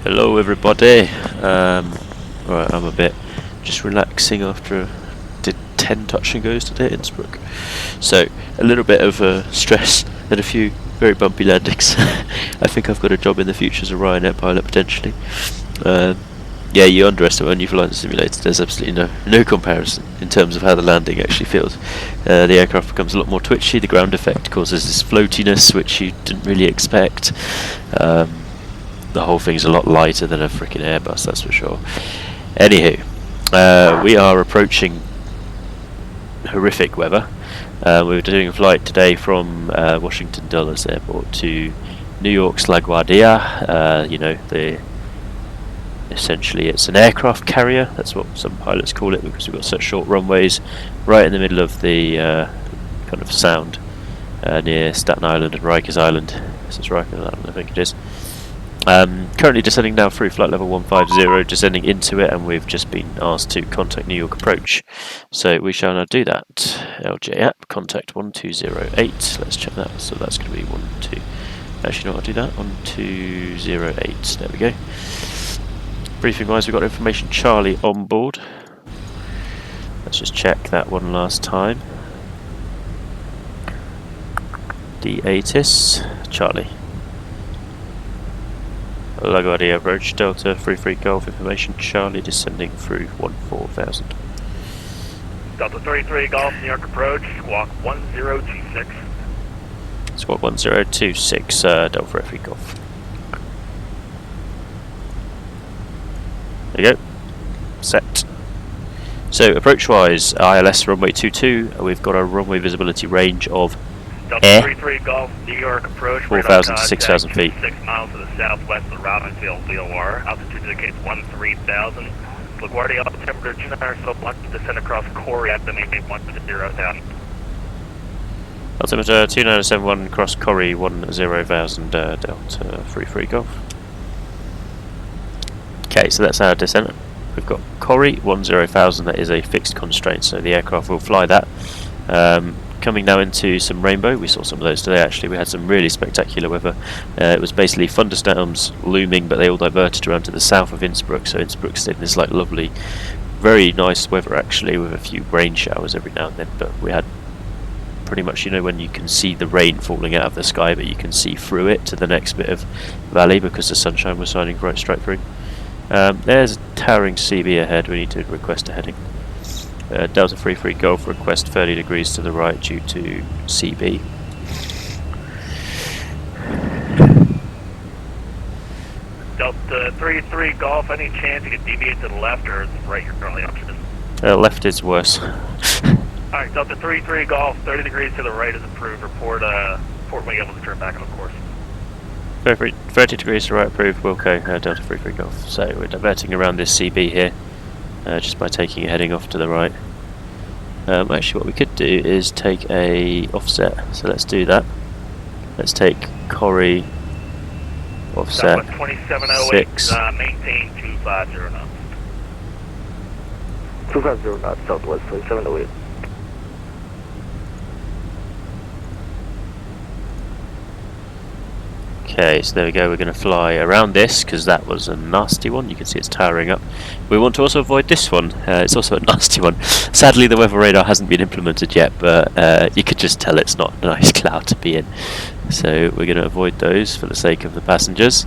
Hello everybody. Right, I'm a bit just relaxing after did 10 touch and goes today at Innsbruck. So a little bit of stress and a few very bumpy landings. I think I've got a job in the future as a Ryanair pilot potentially. Yeah, you underestimate when you fly in a simulator. There's absolutely no comparison in terms of how the landing actually feels. The aircraft becomes a lot more twitchy. The ground effect causes this floatiness which you didn't really expect. The whole thing's a lot lighter than a freaking Airbus, that's for sure. Anywho, we are approaching horrific weather. We were doing a flight today from Washington Dulles Airport to New York's LaGuardia. You know, essentially it's an aircraft carrier. That's what some pilots call it because we've got such short runways right in the middle of the kind of sound near Staten Island and Rikers Island. This is Rikers Island, I think it is. Currently descending now through flight level 150, descending into it, and we've just been asked to contact New York approach. So we shall now do that. LJ app, contact 1208. Let's check that. So that's going to be 12. Actually, no, I'll do that. 1208. There we go. Briefing wise, we've got information Charlie on board. Let's just check that one last time. D-Atis, Charlie. LaGuardia approach, Delta 33 Golf, information Charlie descending through 14,000. Delta 33 Golf, New York approach, squawk 1026. Squawk 1026, Delta 33 Golf. There you go. Set. So approach wise, ILS runway 22, we've got a runway visibility range of Delta 33 Golf, New York approach, 4,000 to 6,000 feet. 6 miles to the southwest of the routing field VOR. Altitude indicates 13,000. LaGuardia altimeter 29 so block to descend across Corey at the maintain 10,000. Altimeter 2971 cross Corey 10,000 Delta 33 Golf. Okay, so that's our descent. We've got Corey 10,000, that is a fixed constraint, so the aircraft will fly that. Coming now into some rainbow. We saw some of those today actually. We had some really spectacular weather. It was basically thunderstorms looming, but they all diverted around to the south of Innsbruck, so Innsbruck stayed in this like lovely, very nice weather actually, with a few rain showers every now and then, but we had pretty much, you know, when you can see the rain falling out of the sky but you can see through it to the next bit of valley because the sunshine was shining right straight through. There's a towering CB ahead. We need to request a heading. Delta 33 Golf, request 30 degrees to the right due to CB. Delta 33 Golf, any chance you could deviate to the left or is right your currently option? Left is worse. Alright, Delta 33 Golf, 30 degrees to the right is approved. Report when you're able to turn back on the course. 30 degrees to right approved, okay, Delta 33 Golf. So we're diverting around this CB here. Just by taking a heading off to the right. Actually what we could do is take a offset, so let's do that. Let's take Corey offset 6. Maintain 250 knots. 250 knots southwest 2708. Okay, so there we go, we're going to fly around this because that was a nasty one. You can see it's towering up. We want to also avoid this one. It's also a nasty one. Sadly the weather radar hasn't been implemented yet, but you could just tell it's not a nice cloud to be in. So we're going to avoid those for the sake of the passengers.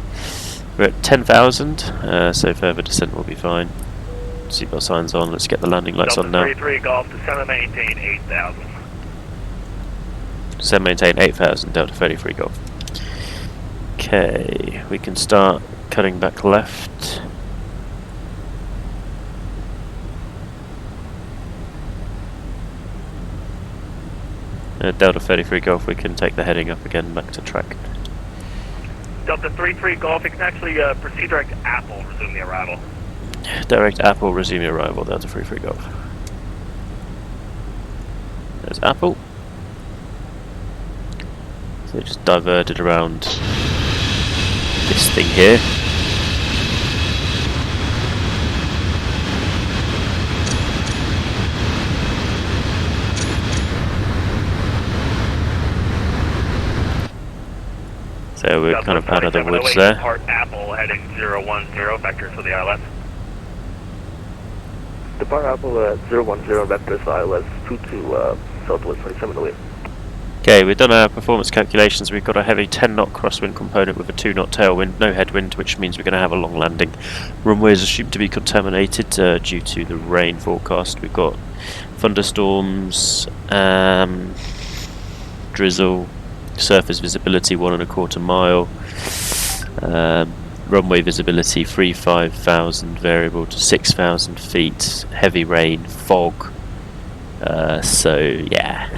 We're at 10,000, so further descent will be fine. Seatbelt signs on, let's get the landing lights on now. Delta 33 Golf, descend and maintain 8,000. Descend maintain 8,000, Delta 33 Golf. Okay, we can start cutting back left. Delta 33 Golf, we can take the heading up again back to track. Delta 33 Golf, you can actually proceed direct to Apple, resume the arrival. Direct Apple, resume the arrival, Delta 33 Golf. There's Apple. So just diverted around this thing here. So we're kind of out of the woods there. Apple heading 010, vectors for the ILS. Depart Apple at 010 vectors for ILS 22 Southwest 2708. Okay, we've done our performance calculations. We've got a heavy 10 knot crosswind component with a 2 knot tailwind, no headwind, which means we're going to have a long landing. Runway is assumed to be contaminated due to the rain forecast. We've got thunderstorms, drizzle, surface visibility 1.25 mile, runway visibility 5,000 variable to 6,000 feet, heavy rain, fog. So yeah,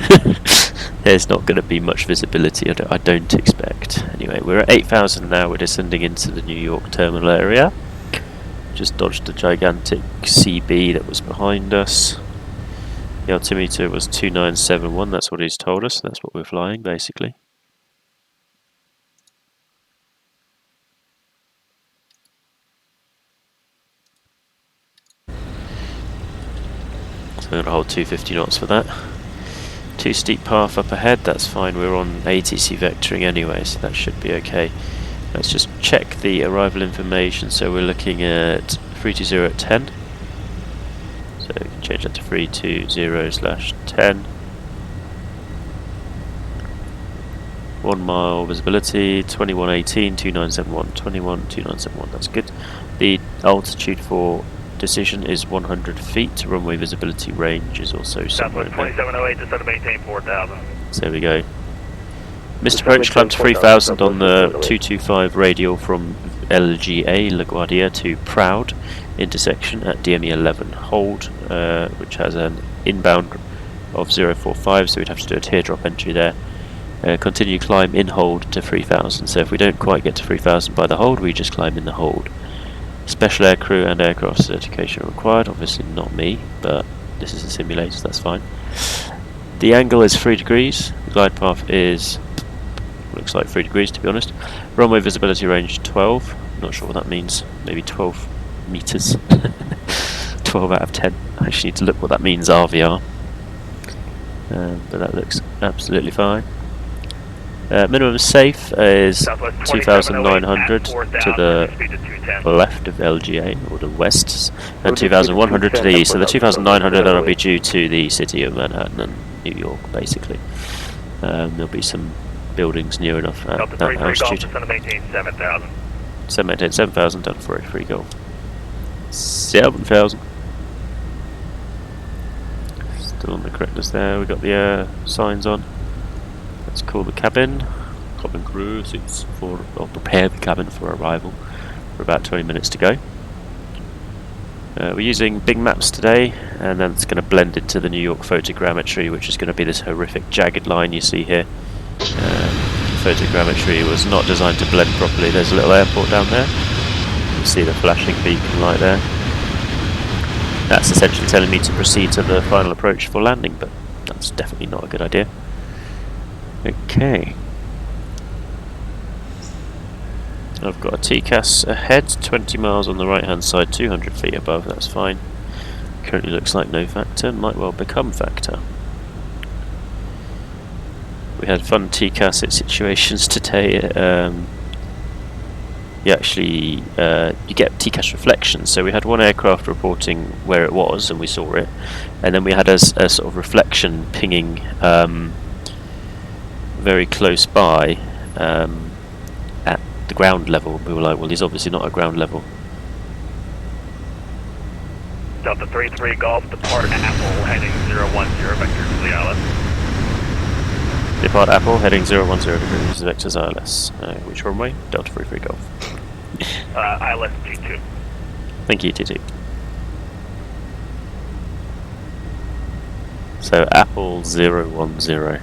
there's not going to be much visibility, I don't expect. Anyway, we're at 8,000 now, we're descending into the New York terminal area. Just dodged a gigantic CB that was behind us. The altimeter was 2971, that's what he's told us, that's what we're flying basically. So we're going to hold 250 knots for that. Too steep path up ahead, that's fine, we're on ATC vectoring anyway, so that should be okay. Let's just check the arrival information, so we're looking at 320 at 10. So we can change that to 320/10. 1 mile visibility, 2118, 2971, 2971, that's good. The altitude for decision is 100 feet, runway visibility range is also somewhere Southwest in there. 2708, just to maintain 4,000. So there we go. Missed approach, climb to 3000 on the 225 radial from LGA, LaGuardia to Proud intersection at DME 11. Hold, which has an inbound of 045, so we'd have to do a teardrop entry there. Continue climb in hold to 3000, so if we don't quite get to 3000 by the hold, we just climb in the hold. Special air crew and aircraft certification required, obviously not me, but this is a simulator, so that's fine. The angle is 3 degrees, the glide path is, looks like 3 degrees to be honest. Runway visibility range 12, not sure what that means, maybe 12 meters. 12 out of 10, I actually need to look what that means RVR. But that looks absolutely fine. Minimum safe is 2,900 to the left of LGA, or the west, and 2,100 to the east. So the 2,900 that'll be due to the city of Manhattan and New York, basically. There'll be some buildings near enough at that altitude. 7,000. 7,000 done for a free goal. 7,000. Still on the correctness there. We got the signs on. Let's call the cabin crew, seats for, or prepare the cabin for arrival. For about 20 minutes to go. We're using Bing Maps today, and then it's going to blend into the New York photogrammetry, which is going to be this horrific jagged line you see here. Photogrammetry was not designed to blend properly. There's a little airport down there. You can see the flashing beacon light there. That's essentially telling me to proceed to the final approach for landing, but that's definitely not a good idea. Okay. I've got a TCAS ahead, 20 miles on the right hand side, 200 feet above, that's fine. Currently looks like no factor, might well become factor. We had fun TCAS situations today. You get TCAS reflections, so we had one aircraft reporting where it was and we saw it, and then we had a sort of reflection pinging very close by at the ground level. We were like, well, he's obviously not at ground level. Delta 33 Golf, depart Apple, heading 010, vector to the ILS. Depart Apple, heading 010 degrees, vectors ILS. Which runway? Delta 33 Golf. ILS T2. Thank you, T2. So, Apple 010.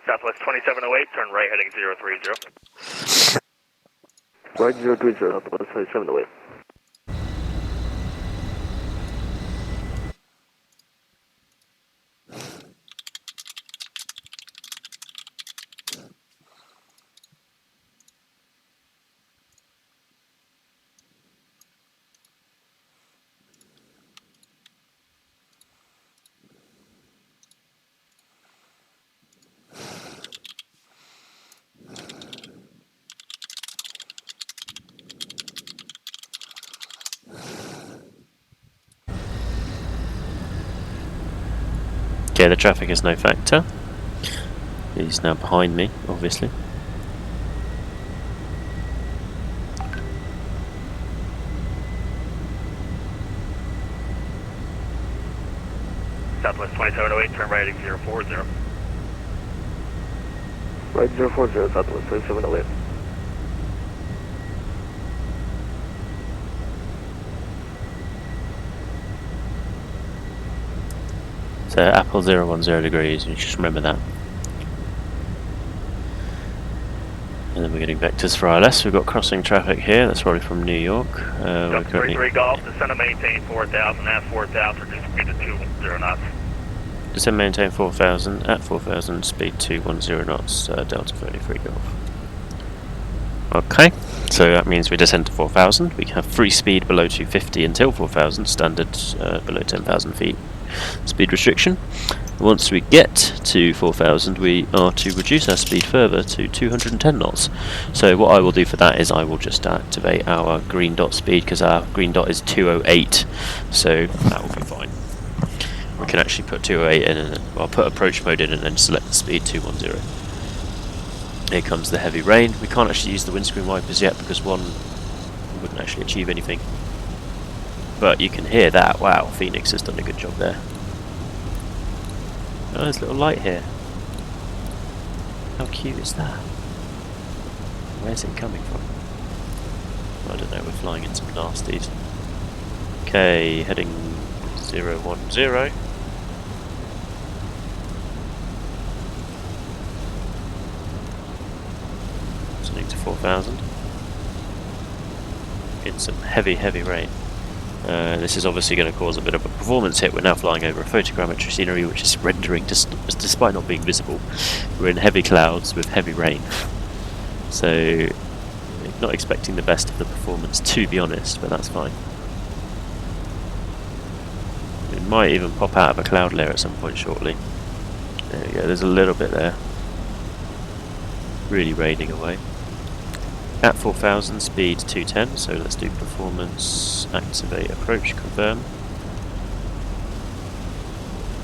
Southwest 2708, turn right heading 030. Right 030, Southwest 2708. Okay, the traffic is no factor. He's now behind me, obviously. Southwest 2708, turn right at 040. Right 040, Southwest 2708. So Apple 010 degrees, you just remember that. And then we're getting vectors for ILS. We've got crossing traffic here, that's probably from New York. We're Jump currently 33 Golf, descend and maintain 4,000 at 4,000, reduce speed to 210 knots. descend maintain 4,000 at 4,000, speed 210 knots, Delta 33 Golf. Okay, so that means we descend to 4,000. We have free speed below 250 until 4,000, standard below 10,000 feet speed restriction. Once we get to 4,000, we are to reduce our speed further to 210 knots. So what I will do for that is I will just activate our green dot speed, because our green dot is 208, so that will be fine. We can actually put 208 in, and I'll put approach mode in and then select the speed 210. Here comes the heavy rain. We can't actually use the windscreen wipers yet because one wouldn't actually achieve anything. But you can hear that. Wow, Phoenix has done a good job there. Oh, there's a little light here. How cute is that? Where's it coming from? I don't know, we're flying in some nasties. Okay, heading 010. Sending to 4,000. In some heavy rain. This is obviously going to cause a bit of a performance hit. We're now flying over a photogrammetry scenery which is rendering despite not being visible. We're in heavy clouds with heavy rain. So, not expecting the best of the performance, to be honest, but that's fine. It might even pop out of a cloud layer at some point shortly. There we go, there's a little bit there. Really raining away. At 4,000, speed 210, so let's do performance, activate, approach, confirm.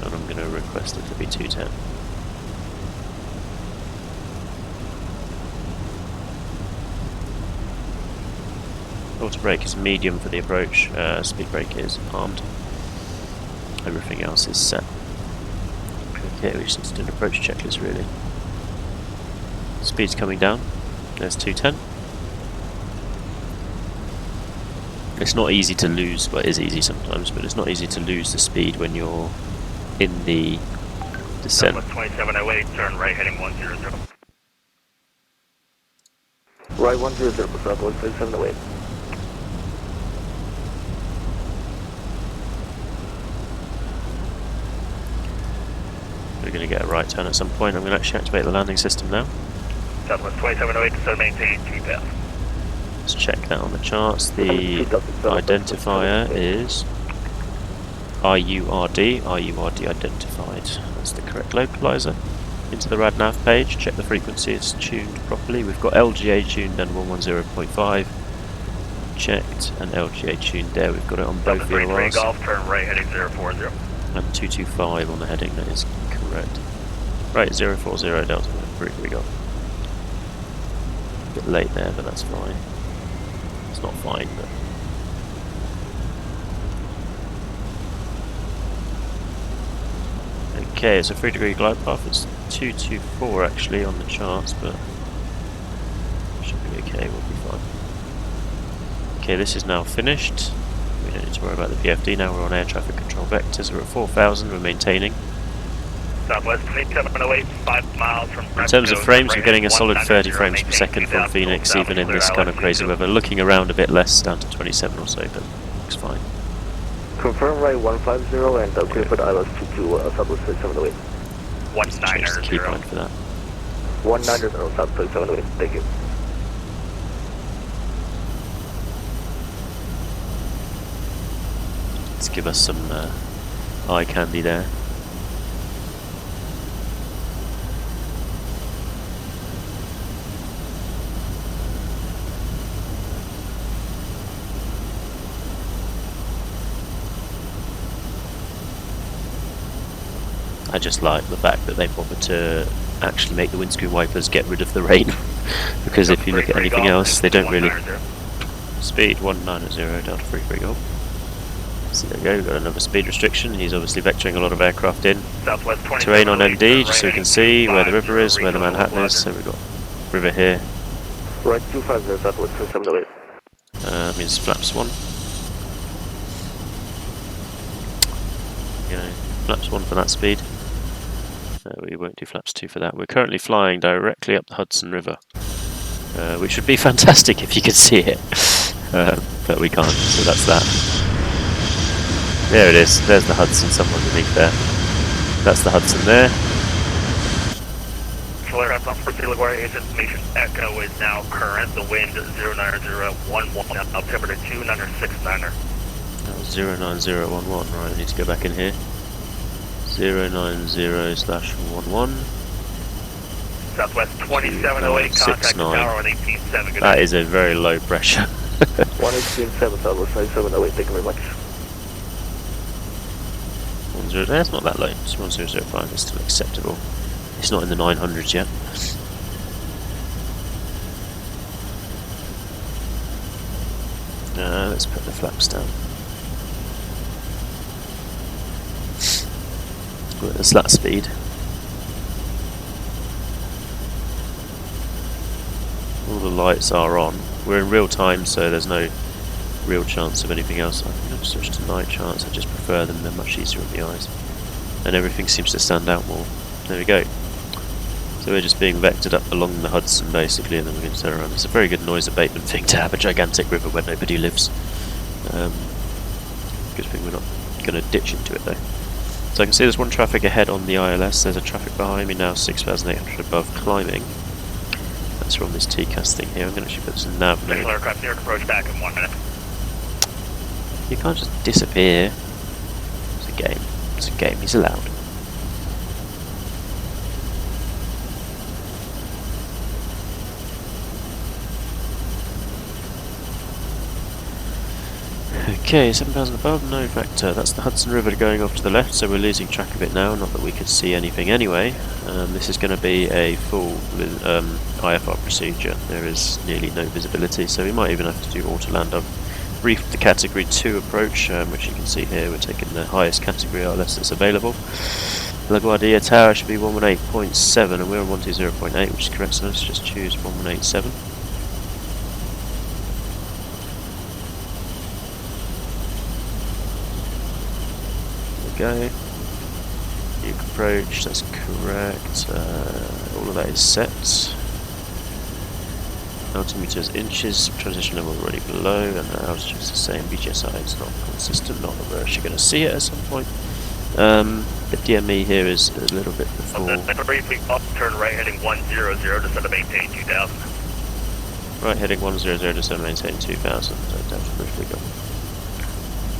And I'm going to request it to be 210. Auto brake is medium for the approach, speed brake is armed. Everything else is set. Okay, we just need to do an approach checklist really. Speed's coming down, there's 210. It's not easy to lose, well it is easy sometimes, but it's not easy to lose the speed when you're in the descent. 2708, turn right heading 100. Right 100, Southwest 2708. We're going to get a right turn at some point. I'm going to actually activate the landing system now. Southwest 2708, descend maintain 2,000. Let's check that on the charts. The identifier is IURD identified. That's the correct localizer. Into the RadNav page, check the frequency is tuned properly. We've got LGA tuned and 110.5 checked, and LGA tuned there. We've got it on both VORs. Golf, turn right heading 040. And 225 on the heading, that is correct. Right, 040 Delta 3 Golf. A bit late there, but that's fine. It's not fine, but... Okay, it's a 3-degree glide path. It's 224 actually on the charts, but should be okay, we'll be fine. Okay, this is now finished. We don't need to worry about the PFD now, we're on air traffic control vectors. We're at 4,000, we're maintaining. Southwest 2708, 5 miles from... In terms of frames, we're getting a solid 30 frames per second from Phoenix, even in this kind of crazy weather. Looking around a bit less, down to 27 or so, but looks fine. Confirm right 150 and clear for the ILS to Southwest 2708. 190. The keybind for that. 190 Southwest 2708, thank you. Let's give us some eye candy there. I just like the fact that they bothered to actually make the windscreen wipers get rid of the rain. Because if you look at anything else, they don't really. Speed 190, Delta 33 Golf. So there we go, we've got another speed restriction. He's obviously vectoring a lot of aircraft in. Terrain on ND, just so we can see where the river is, where the Manhattan is. So we've got river here. Right 250 Southwest 708. Means flaps 1. Flaps 1 for that speed. We won't do flaps 2 for that. We're currently flying directly up the Hudson River, which would be fantastic if you could see it, but we can't, so that's that. There it is, there's the Hudson, somewhere underneath there. That's the Hudson there. Guardia information echo is now current. The wind 09011, altimeter 2969er. That was 09011, right, I need to go back in here. 090/11. Southwest 2708, contact the tower on 18.7. That is a very low pressure. 118.7 Southwest 9708, thank you very much. 10, that's not that low, it's 1005, it's still acceptable. It's not in the 900s yet. Let's put the flaps down. At the slat speed. All the lights are on. We're in real time, so there's no real chance of anything else. I'm going to switch to night chance. I just prefer them, they're much easier on the eyes. And everything seems to stand out more. There we go. So we're just being vectored up along the Hudson basically, and then we're going to turn around. It's a very good noise abatement thing to have a gigantic river where nobody lives. Good thing we're not going to ditch into it though. So I can see there's one traffic ahead on the ILS, there's a traffic behind me now, 6,800 above, climbing. That's from this TCAS thing here. I'm going to actually put this in nav mode. Aircraft near approach back in 1 minute. You can't just disappear. It's a game. It's a game, he's allowed. Okay, 7,000 above, no vector. That's the Hudson River going off to the left, so we're losing track of it now. Not that we could see anything anyway. This is going to be a full IFR procedure. There is nearly no visibility, so we might even have to do auto-land up. Brief the Category 2 approach, which you can see here. We're taking the highest category ILS that's available. La Guardia tower should be 118.7, and we're on 120.8, which is correct, so let's just choose 1187. Go. Nuke approach, that's correct. All of that is set. Altimeter is inches, transition level already below, and the altitude is the same. BGSI is not consistent, not that we're actually going to see it at some point. The DME here is a little bit before. Turn right heading 100 to set a maintain 2000. Right heading 100 to set a maintain 2000. So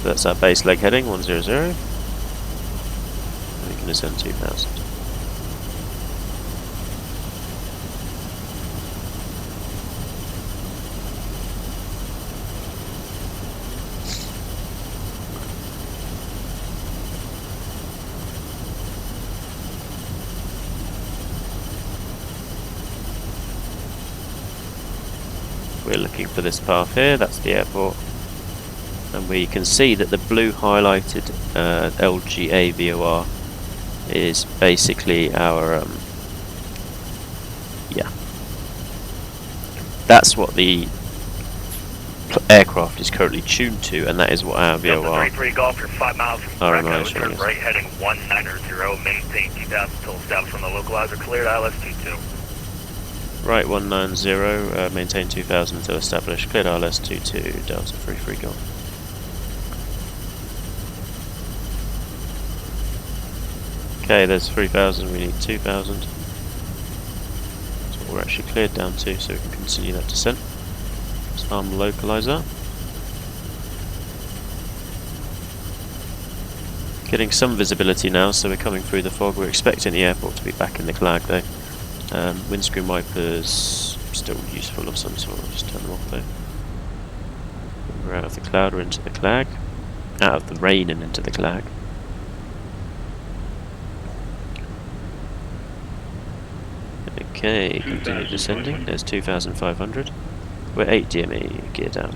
that's our base leg heading 100. We can ascend 2000. We're looking for this path here, that's the airport. And we can see that the blue highlighted LGA VOR is basically our that's what the aircraft is currently tuned to, and that is what our VOR 33 Golf, you're 5 miles from Greco, turn right heading 190, maintain 2000 until established from the localizer, cleared ILS 22. Right 190, maintain 2000 until established, cleared ILS 22, Delta 33 Golf. Okay, there's 3,000, we need 2,000. That's what we're actually cleared down to, so we can continue that descent. Let's arm the localizer. Getting some visibility now, so we're coming through the fog. We're expecting the airport to be back in the clag though. Windscreen wipers still useful of some sort, I'll just turn them off though. We're out of the cloud, we're into the clag. Out of the rain and into the clag. Okay, continue descending. There's 2,500. We're 8 DME, gear down.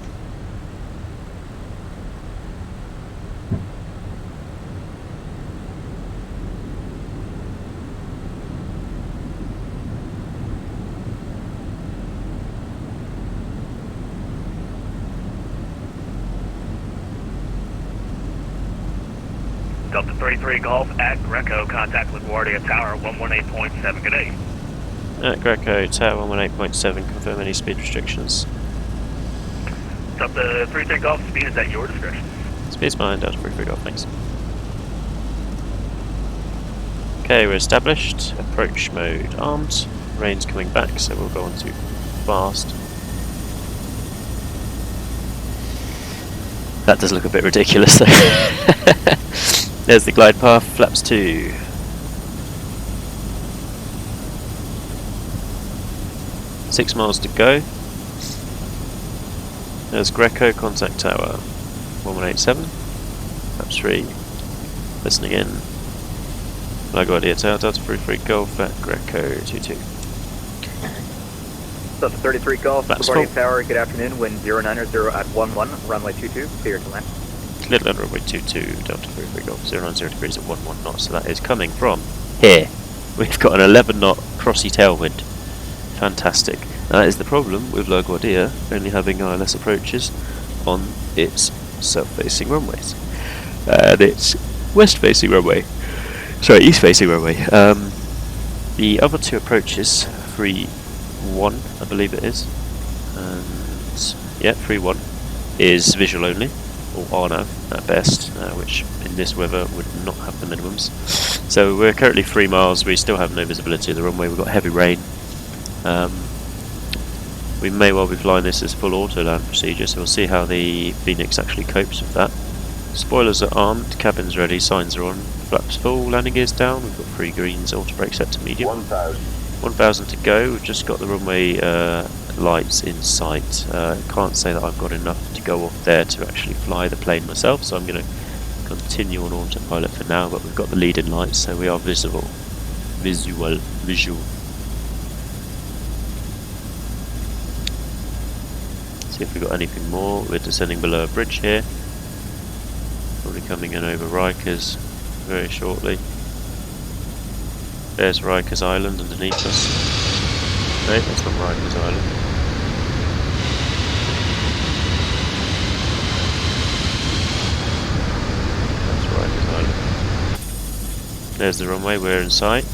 Delta 33 Golf at Greco, contact LaGuardia Tower 118.7, good day. At Greco, Tower 118.7, confirm any speed restrictions. Delta 33 Golf, speed is at your discretion. Speed's mine, Delta 33 Golf, thanks. Okay, we're established. Approach mode armed. Rain's coming back, so we'll go on to fast. That does look a bit ridiculous though. There's the glide path, flaps 2. Six miles to go. There's Greco, contact tower 1187. Flaps 3. Listening in. Guardia Tower, Delta 33 Golf at Greco 22. Delta 33 Golf, Flaps Guardia full. Tower, good afternoon, wind 090 at 11, runway 22, clear to land. Little under runway 22, Delta 33 Golf, 090 degrees at 11 knots, so that is coming from here. We've got an 11 knot crossy tailwind. Fantastic. Now that is the problem with LaGuardia only having ILS approaches on its south-facing runways. And its west-facing runway. Sorry, east-facing runway. The other two approaches, 3-1, I believe it is, and yeah, 3-1 is visual only, or RNAV at best, which in this weather would not have the minimums. So we're currently 3 miles. We still have no visibility of the runway. We've got heavy rain. We may well be flying this as full auto land procedure, so we'll see how the Phoenix actually copes with that. Spoilers are armed, cabin's ready, signs are on, flaps full, landing gears down, we've got 3 greens, auto brake set to medium. 1,000 to go, we've just got the runway lights in sight. Can't say that I've got enough to go off there to actually fly the plane myself, so I'm going to continue on autopilot for now, but we've got the lead-in lights, so we are visual. See if we've got anything more. We're descending below a bridge here. Probably coming in over Rikers very shortly. There's Rikers Island underneath us. No, that's not Rikers Island. That's Rikers Island. There's the runway, we're in sight.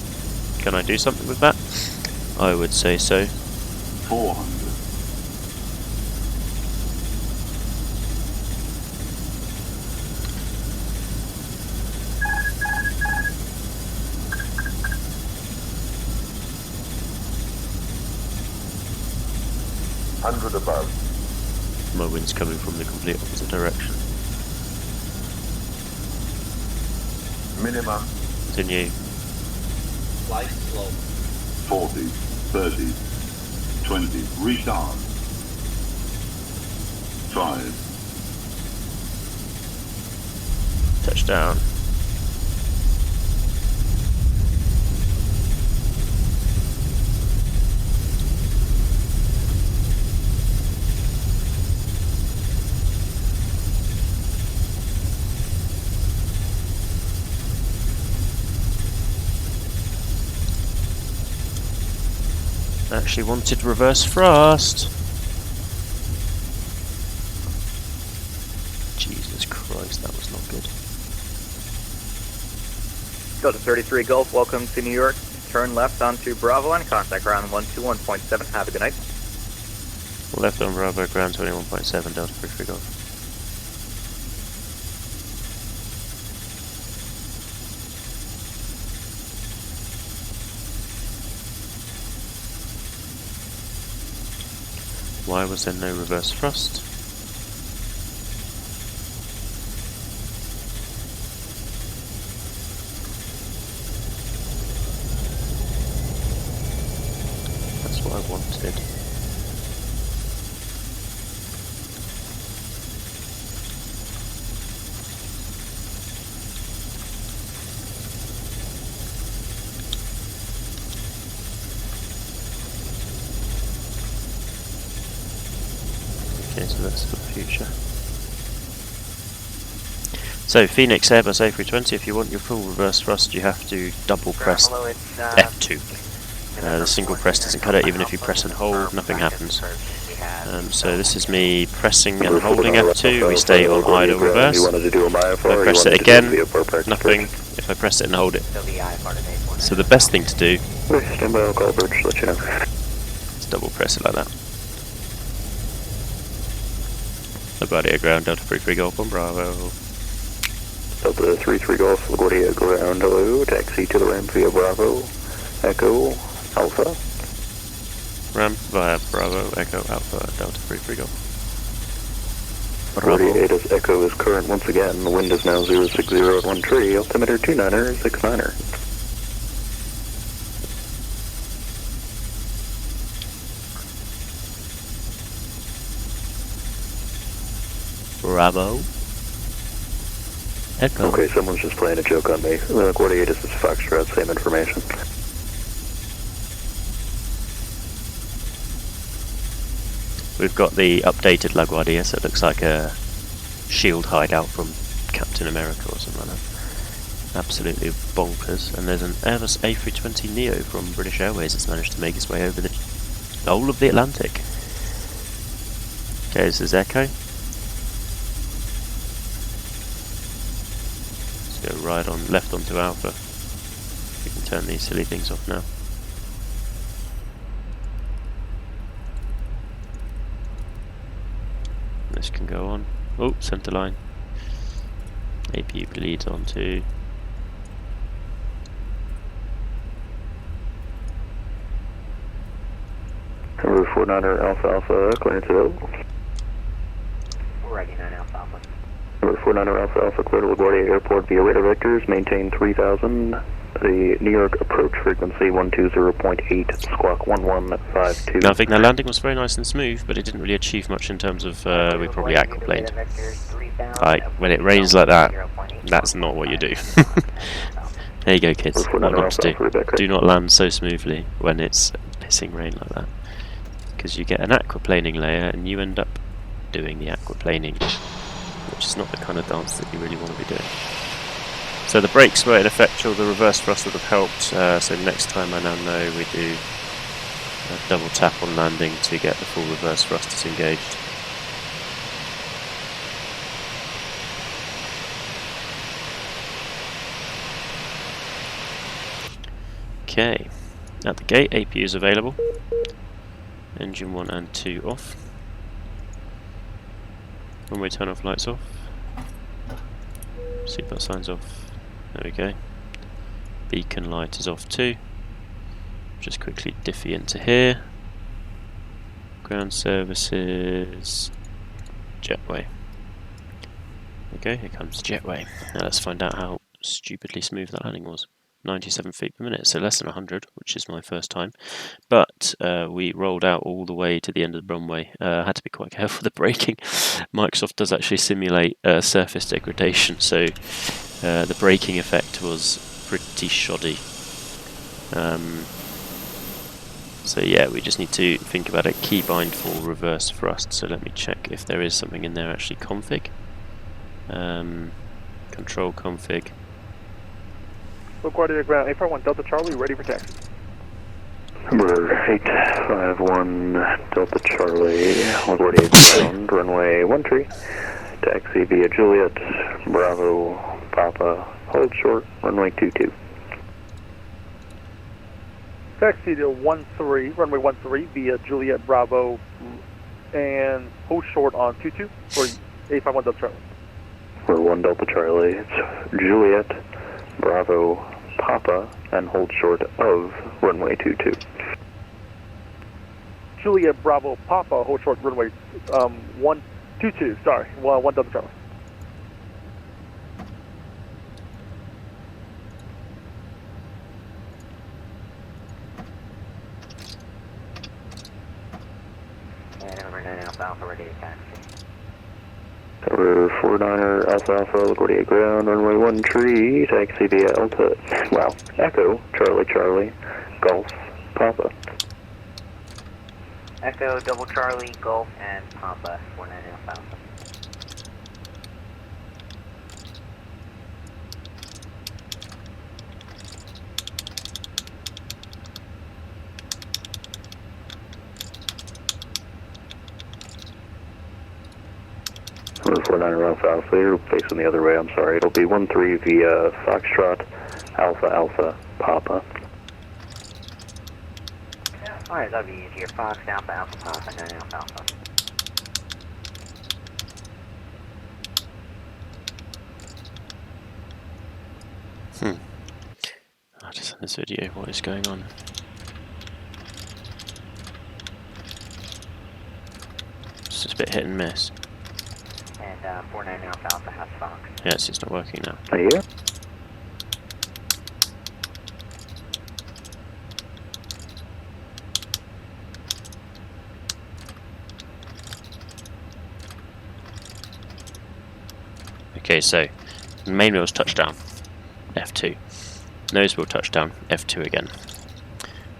Can I do something with that? I would say so. 400. Above. My wind's coming from the complete opposite direction. Minimum. Continue. Flight slow. 40, 30, 20. Restart. 5. Touchdown. Actually wanted reverse thrust. Jesus Christ, that was not good. Delta 33 Golf, welcome to New York. Turn left onto Bravo and contact ground 121.7. Have a good night. Left on Bravo, ground 21.7, Delta 33 Golf. Why was there no reverse thrust? That's what I wanted. Okay, so that's for the future. So Phoenix Airbus A320, if you want your full reverse thrust, you have to double press F2. The single press doesn't cut it, even if you press and hold, nothing happens. So this is me pressing and holding F2, we stay on idle reverse. If I press it again, nothing. If I press it and hold it. So the best thing to do is double press it like that. LaGuardia ground, Delta 33 Golf 1 Bravo. Delta 33 Golf, LaGuardia ground, hello, taxi to the ramp via Bravo, Echo, Alpha. Ramp via Bravo, Echo, Alpha, Delta 33 Golf. LaGuardia 8 as Echo is current once again, the wind is now 060 at 1 tree, altimeter 29er, 69er. Bravo. Echo. Okay, someone's just playing a joke on me. LaGuardia 8 is Foxtrot, same information. We've got the updated LaGuardia, so it looks like a shield hideout from Captain America or something like that. Absolutely bonkers. And there's an Airbus A320 Neo from British Airways that's managed to make its way over the whole of the Atlantic. Okay, this is Echo. Let's go right on, left onto Alpha. We can turn these silly things off now. This can go on. Oh, centre line. APU bleeds onto. Number 49er Alpha Alpha, clearance available. Ready 9 Alpha Alpha. Number 49er Alpha Alpha, clear to LaGuardia Airport via radar vectors, maintain 3000. The New York approach frequency 120.8, squawk 1152. Now I think the landing was very nice and smooth, but it didn't really achieve much in terms of, we probably aquaplaned. Like, when it rains like that, that's not what you do. There you go, kids. What not to do. Do not land so smoothly when it's pissing rain like that. Because you get an aquaplaning layer and you end up doing the aquaplaning, which is not the kind of dance that you really want to be doing. So the brakes were ineffectual, the reverse thrust would have helped, so next time I now know we do a double tap on landing to get the full reverse thrust disengaged. Okay, at the gate, APU is available. Engine 1 and 2 off. Runway turn off, lights off. Seatbelt signs off. There we go. Beacon light is off too. Just quickly diffie into here. Ground services. Jetway. Okay, here comes Jetway. Now let's find out how stupidly smooth that landing was. 97 feet per minute, so less than 100, which is my first time. But we rolled out all the way to the end of the runway. Had to be quite careful with the braking. Microsoft does actually simulate surface degradation, so the braking effect was pretty shoddy. So yeah, we just need to think about a keybind for reverse thrust. So let me check if there is something in there actually config. Control config. Guardia ground, 841 Delta Charlie, ready for taxi. Number 851 Delta Charlie, LaGuardia ground, runway 1 tree, taxi via Juliet, Bravo, Papa, hold short, runway 22. Taxi to 13, runway 13 via Juliet, Bravo, and hold short on 22 for 851 Delta Charlie. We're 1 Delta Charlie, it's Juliet, Bravo, Papa, and hold short of runway 22. Juliet, Bravo, Papa, hold short, runway 122, sorry, 1 Delta Charlie. And number 9 Alpha Alpha, ready to taxi. Tower 49er Alpha Alpha, LaGuardia ground, runway 1 tree, taxi via Alta, wow, Echo, Charlie Charlie, Golf, Papa. Echo, Double Charlie, Golf, and Papa, 49 Alpha. Number 49 Alpha Alpha, you're facing the other way, I'm sorry. It'll be 13 via Foxtrot, Alpha Alpha, Papa. Alright, that'll be easier. Fox, Alpha, Alpha, Papa, 9 Alpha, Alpha. I just in this video, what is going on? It's just a bit hit and miss. And 49 Alpha, Alpha has Fox. Yes, it's not working now. Are you here? Okay, so main wheel's touchdown, F2. Nose wheel touchdown, F2 again.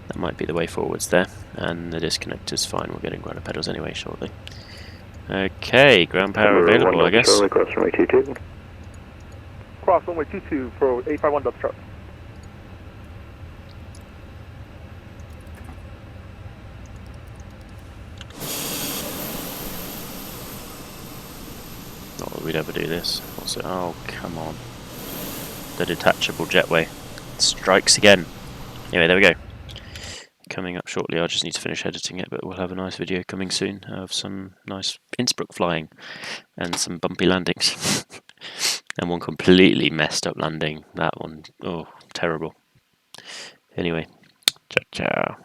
That might be the way forwards there. And the disconnect is fine, we're getting ground pedals anyway shortly. Okay, ground power Number available, 1 I guess. Charlie, cross runway 22. Cross runway 22 for 851 Dubs Charlie. Not that we'd ever do this. Also, oh, come on. The detachable jetway strikes again. Anyway, there we go. Coming up shortly, I just need to finish editing it, but we'll have a nice video coming soon of some nice Innsbruck flying and some bumpy landings. And one completely messed up landing. That one, oh, terrible. Anyway, ciao ciao.